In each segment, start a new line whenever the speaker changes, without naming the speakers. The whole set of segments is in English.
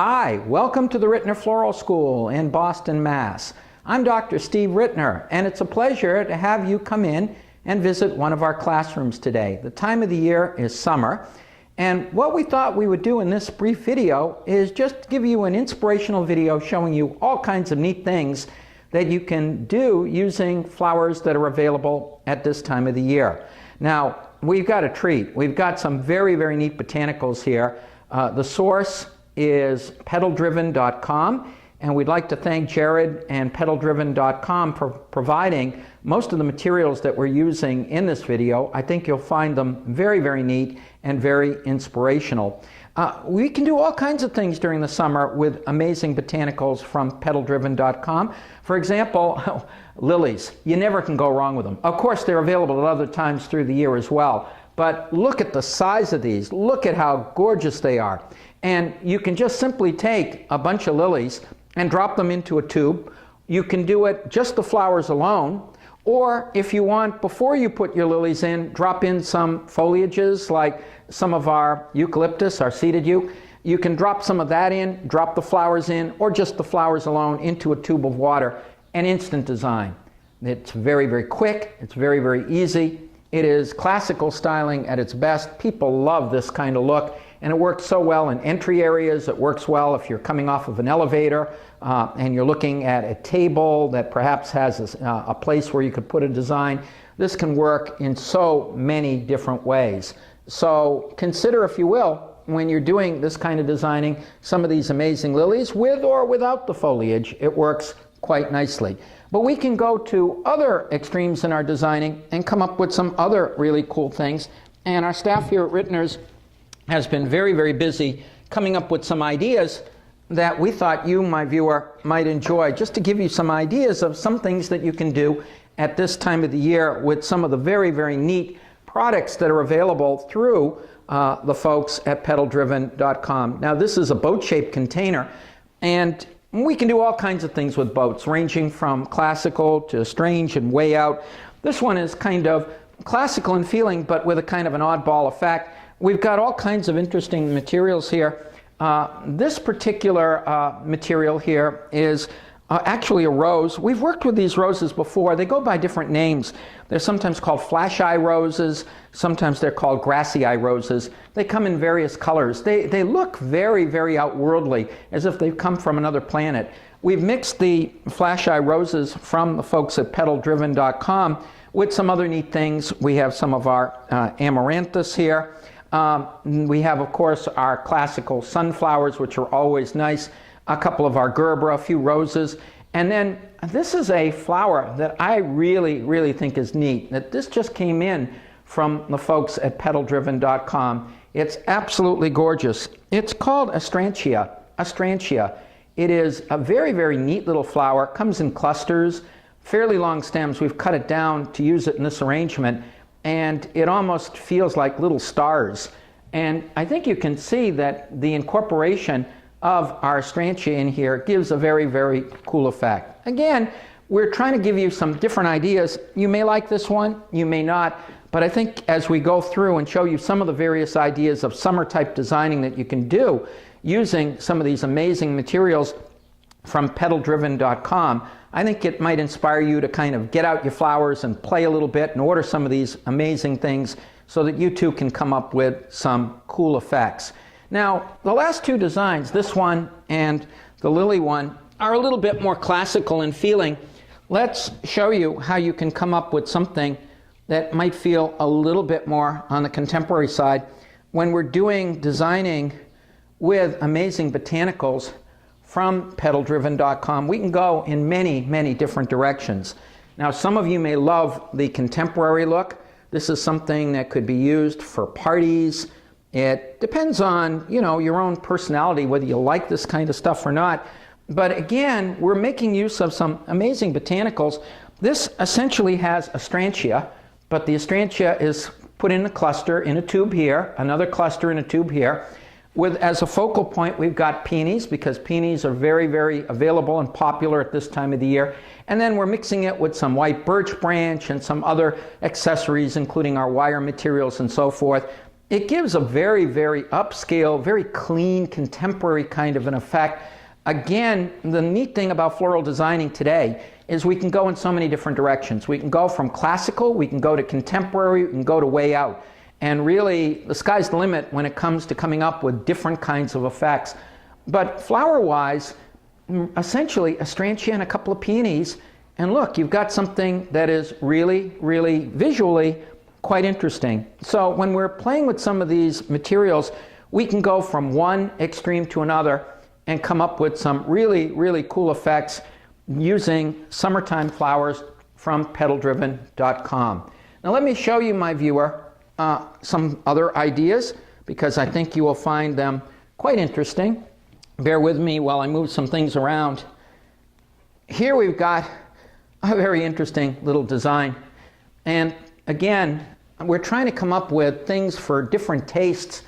Hi, welcome to the Rittner Floral School in Boston, Mass. I'm Dr. Steve Rittner, and it's a pleasure to have you come in and visit one of our classrooms today. The time of the year is summer, and what we thought we would do in this brief video is just give you an inspirational video showing you all kinds of neat things that you can do using flowers that are available at this time of the year. Now, we've got a treat. We've got some very, very neat botanicals here. The source is petaldriven.com, and we'd like to thank Jared and petaldriven.com for providing most of the materials that we're using in this video. I think you'll find them very, very neat and very inspirational. We can do all kinds of things during the summer with amazing botanicals from petaldriven.com. For example, lilies. You never can go wrong with them. Of course, they're available at other times through the year as well, but look at the size of these. Look at how gorgeous they are. And you can just simply take a bunch of lilies and drop them into a tube. You can do it just the flowers alone, or if you want, before you put your lilies in, drop in some foliages like some of our eucalyptus, our seeded yew. You can drop some of that in, drop the flowers in, or just the flowers alone into a tube of water, and instant design. It's very, very quick. It's very, very easy. It is classical styling at its best. People love this kind of look. And it works so well in entry areas. It works well if you're coming off of an elevator and you're looking at a table that perhaps has a place where you could put a design. This can work in so many different ways. So consider, if you will, when you're doing this kind of designing, some of these amazing lilies with or without the foliage. It works quite nicely. But we can go to other extremes in our designing and come up with some other really cool things. And our staff here at Rittner's has been very, very busy coming up with some ideas that we thought you, my viewer, might enjoy, just to give you some ideas of some things that you can do at this time of the year with some of the very, very neat products that are available through the folks at petaldriven.com. Now, this is a boat-shaped container, and we can do all kinds of things with boats, ranging from classical to strange and way out. This one is kind of classical in feeling, but with a kind of an oddball effect. We've got all kinds of interesting materials here. This particular material here is actually a rose. We've worked with these roses before. They go by different names. They're sometimes called flash eye roses. Sometimes they're called grassy eye roses. They come in various colors. They look very, very outworldly, as if they've come from another planet. We've mixed the flash eye roses from the folks at petaldriven.com with some other neat things. We have some of our amaranthus here. We have, of course, our classical sunflowers, which are always nice, a couple of our gerbera, a few roses, and then this is a flower that I really, really think is neat, that this just came in from the folks at petaldriven.com. It's absolutely gorgeous. It's called astrantia. It is a very, very neat little flower. It comes in clusters, fairly long stems. We've cut it down to use it in this arrangement, and it almost feels like little stars. And I think you can see that the incorporation of our astrantia in here gives a very, very cool effect. Again, we're trying to give you some different ideas. You may like this one, you may not, but I think as we go through and show you some of the various ideas of summer type designing that you can do using some of these amazing materials from petaldriven.com, I think it might inspire you to kind of get out your flowers and play a little bit and order some of these amazing things so that you too can come up with some cool effects. Now, the last two designs, this one and the lily one, are a little bit more classical in feeling. Let's show you how you can come up with something that might feel a little bit more on the contemporary side when we're doing designing with amazing botanicals from petaldriven.com. We can go in many, many different directions. Now, some of you may love the contemporary look. This is something that could be used for parties. It depends on, your own personality, whether you like this kind of stuff or not. But again, we're making use of some amazing botanicals. This essentially has astrantia, but the astrantia is put in a cluster in a tube here, another cluster in a tube here. With, as a focal point, we've got peonies, because peonies are very, very available and popular at this time of the year. And then we're mixing it with some white birch branch and some other accessories, including our wire materials and so forth. it gives a very, very upscale, very clean, contemporary kind of an effect. Again, the neat thing about floral designing today is we can go in so many different directions. We can go from classical, we can go to contemporary, we can go to way out. And really, the sky's the limit when it comes to coming up with different kinds of effects. But flower-wise, essentially a strantia and a couple of peonies, and look, you've got something that is really, really visually quite interesting. So when we're playing with some of these materials, we can go from one extreme to another and come up with some really, really cool effects using summertime flowers from petaldriven.com. Now let me show you, my viewer, some other ideas, because I think you will find them quite interesting. Bear with me while I move some things around. Here we've got a very interesting little design. And again, we're trying to come up with things for different tastes.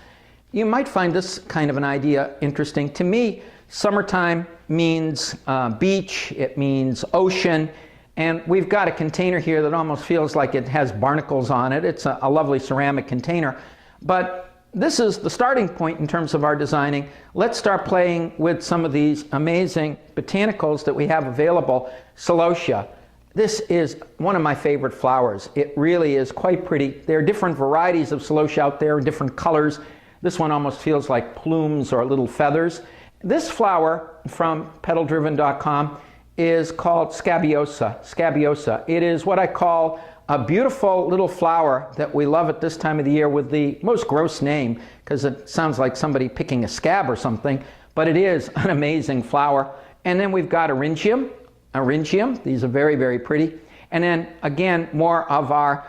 You might find this kind of an idea interesting. To me, summertime means beach, it means ocean, and we've got a container here that almost feels like it has barnacles on it. It's a lovely ceramic container. But this is the starting point in terms of our designing. Let's start playing with some of these amazing botanicals that we have available. Celosia. This is one of my favorite flowers. It really is quite pretty. There are different varieties of celosia out there in different colors. This one almost feels like plumes or little feathers. This flower from petaldriven.com is called scabiosa. Scabiosa. It is what I call a beautiful little flower that we love at this time of the year with the most gross name, because it sounds like somebody picking a scab or something, but it is an amazing flower. And then we've got Eryngium. These are very, very pretty. And then again, more of our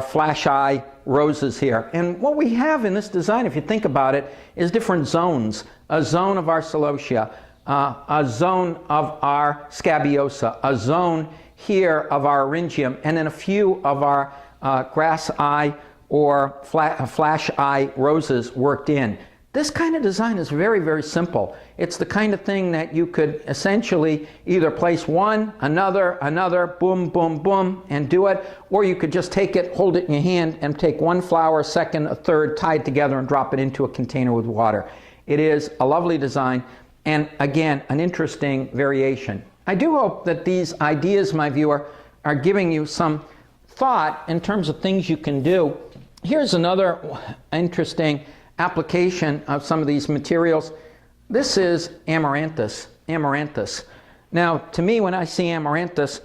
flash eye roses here. And what we have in this design, if you think about it, is different zones. A zone of our celosia, a zone of our scabiosa, a zone here of our Eryngium, and then a few of our grass eye or flash eye roses worked in. This kind of design is very, very simple. It's the kind of thing that you could essentially either place one, another, boom, boom, boom, and do it, or you could just take it, hold it in your hand, and take one flower, a second, a third, tie it together, and drop it into a container with water. It is a lovely design, and again, an interesting variation. I do hope that these ideas, my viewer, are giving you some thought in terms of things you can do. Here's another interesting application of some of these materials. This is amaranthus. Amaranthus. Now, to me, when I see amaranthus,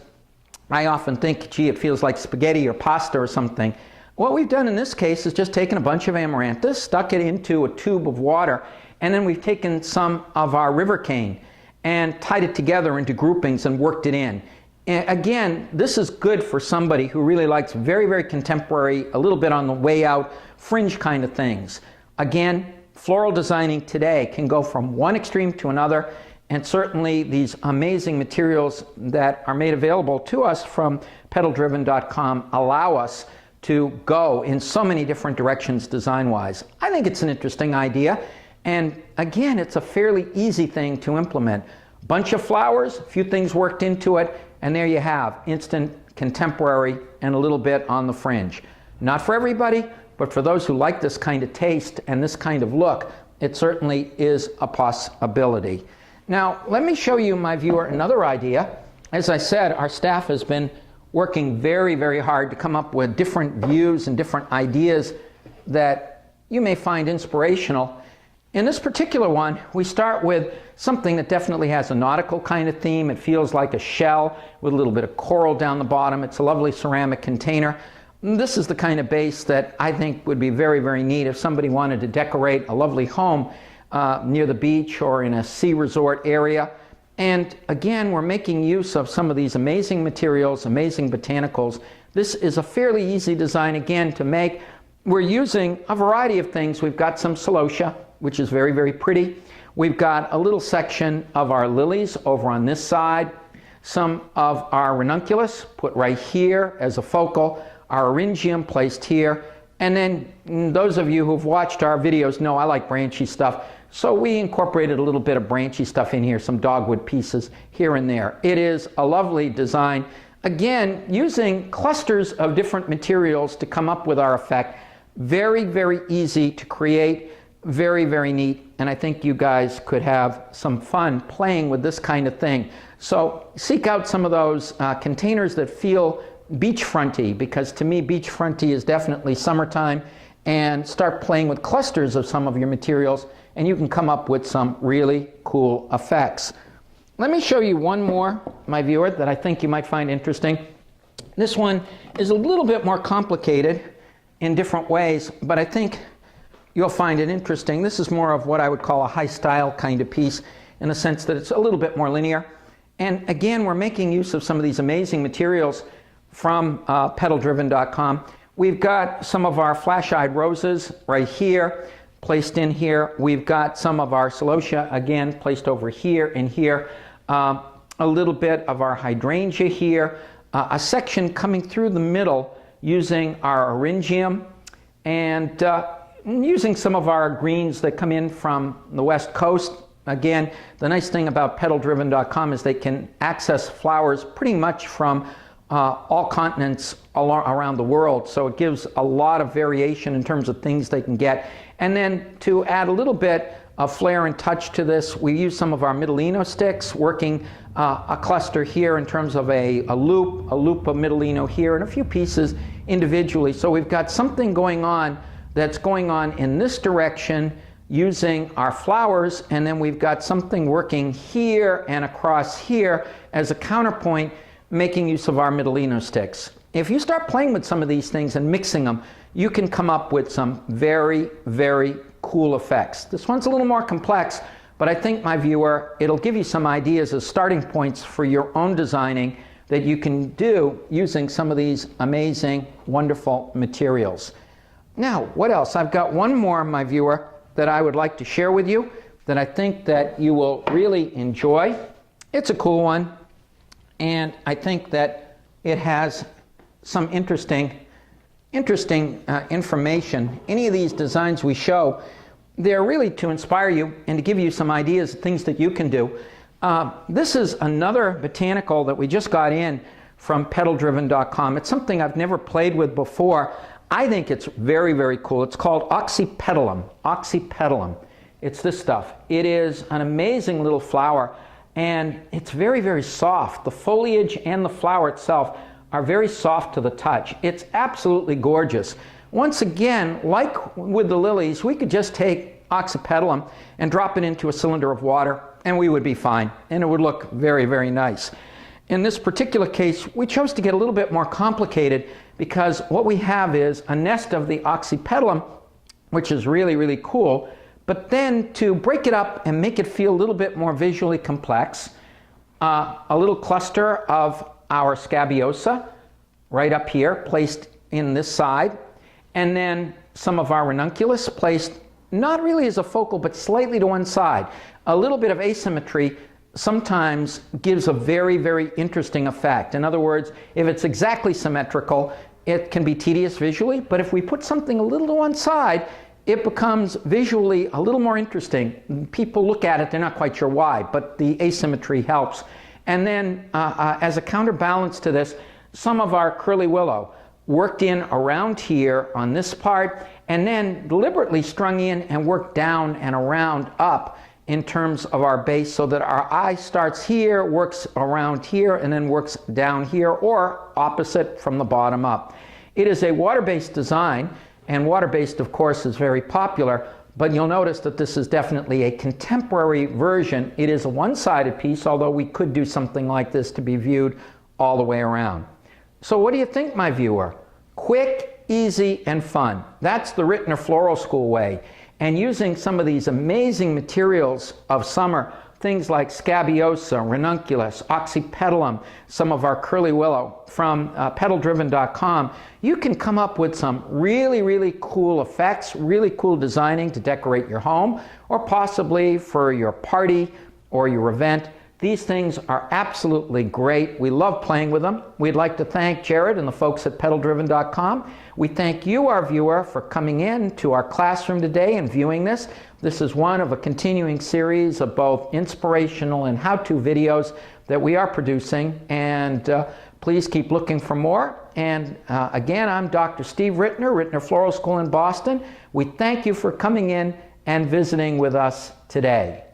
I often think, gee, it feels like spaghetti or pasta or something. What we've done in this case is just taken a bunch of amaranthus, stuck it into a tube of water, and then we've taken some of our river cane and tied it together into groupings and worked it in. And again, this is good for somebody who really likes very, very contemporary, a little bit on the way out, fringe kind of things. Again, floral designing today can go from one extreme to another, and certainly these amazing materials that are made available to us from petaldriven.com allow us to go in so many different directions design-wise. I think it's an interesting idea, and again, it's a fairly easy thing to implement. Bunch of flowers, a few things worked into it, and there you have instant contemporary and a little bit on the fringe. Not for everybody, but for those who like this kind of taste and this kind of look, it certainly is a possibility. Now, let me show you, my viewer, another idea. As I said, our staff has been working very, very hard to come up with different views and different ideas that you may find inspirational. In this particular one, we start with something that definitely has a nautical kind of theme. It feels like a shell with a little bit of coral down the bottom. It's a lovely ceramic container. This is the kind of base that I think would be very, very neat if somebody wanted to decorate a lovely home near the beach or in a sea resort area. And again, we're making use of some of these amazing materials, amazing botanicals. This is a fairly easy design, again, to make. We're using a variety of things. We've got some celosia, which is very, very pretty. We've got a little section of our lilies over on this side. Some of our ranunculus put right here as a focal. Our Eryngium placed here, and then those of you who've watched our videos know I like branchy stuff, so we incorporated a little bit of branchy stuff in here, some dogwood pieces here and there. It is a lovely design, again, using clusters of different materials to come up with our effect. Very, very easy to create, very, very neat, and I think you guys could have some fun playing with this kind of thing. So seek out some of those containers that feel beachfronty, because to me beachfronty is definitely summertime, and start playing with clusters of some of your materials, and you can come up with some really cool effects. Let me show you one more, my viewer, that I think you might find interesting. This one is a little bit more complicated in different ways, but I think you'll find it interesting. This is more of what I would call a high style kind of piece, in the sense that it's a little bit more linear. And again, we're making use of some of these amazing materials from petaldriven.com. We've got some of our flash-eyed roses right here, placed in here. We've got some of our celosia, again, placed over here and here. A little bit of our hydrangea here. A section coming through the middle using our orangium, and using some of our greens that come in from the West Coast. Again, the nice thing about petaldriven.com is they can access flowers pretty much from all continents around the world, so it gives a lot of variation in terms of things they can get. And then to add a little bit of flair and touch to this, we use some of our Middleino sticks, working a cluster here in terms of a loop of Middleino here, and a few pieces individually. So we've got something going on that's going on in this direction using our flowers, and then we've got something working here and across here as a counterpoint, making use of our Middleino sticks. If you start playing with some of these things and mixing them, you can come up with some very, very cool effects. This one's a little more complex, but I think, my viewer, it'll give you some ideas as starting points for your own designing that you can do using some of these amazing, wonderful materials. Now, what else? I've got one more, my viewer, that I would like to share with you that I think that you will really enjoy. It's a cool one, and I think that it has some interesting information. Any of these designs we show, they're really to inspire you and to give you some ideas of things that you can do. This is another botanical that we just got in from petaldriven.com. It's something I've never played with before. I think it's very, very cool. It's called oxypetalum. Oxypetalum. It's this stuff. It is an amazing little flower, and it's very, very soft. The foliage and the flower itself are very soft to the touch. It's absolutely gorgeous. Once again, like with the lilies, we could just take oxypetalum and drop it into a cylinder of water, and we would be fine, and it would look very, very nice. In this particular case, we chose to get a little bit more complicated, because what we have is a nest of the oxypetalum, which is really, really cool, but then to break it up and make it feel a little bit more visually complex, a little cluster of our scabiosa right up here, placed in this side, and then some of our ranunculus placed not really as a focal, but slightly to one side. A little bit of asymmetry sometimes gives a very, very interesting effect. In other words, if it's exactly symmetrical, it can be tedious visually, but if we put something a little to one side, it becomes visually a little more interesting. People look at it, they're not quite sure why, but the asymmetry helps. And then as a counterbalance to this, some of our curly willow worked in around here on this part, and then deliberately strung in and worked down and around up in terms of our base, so that our eye starts here, works around here, and then works down here, or opposite from the bottom up. It is a water-based design, and water-based, of course, is very popular, but you'll notice that this is definitely a contemporary version. It is a one-sided piece, although we could do something like this to be viewed all the way around. So what do you think, my viewer? Quick, easy, and fun. That's the Rittner Floral School way. And using some of these amazing materials of summer, things like scabiosa, ranunculus, oxypetalum, some of our curly willow from petaldriven.com, you can come up with some really, really cool effects, really cool designing to decorate your home, or possibly for your party or your event. These things are absolutely great. We love playing with them. We'd like to thank Jared and the folks at petaldriven.com. We thank you, our viewer, for coming in to our classroom today and viewing this. This is one of a continuing series of both inspirational and how-to videos that we are producing. And Please keep looking for more. And again, I'm Dr. Steve Rittner, Rittner Floral School in Boston. We thank you for coming in and visiting with us today.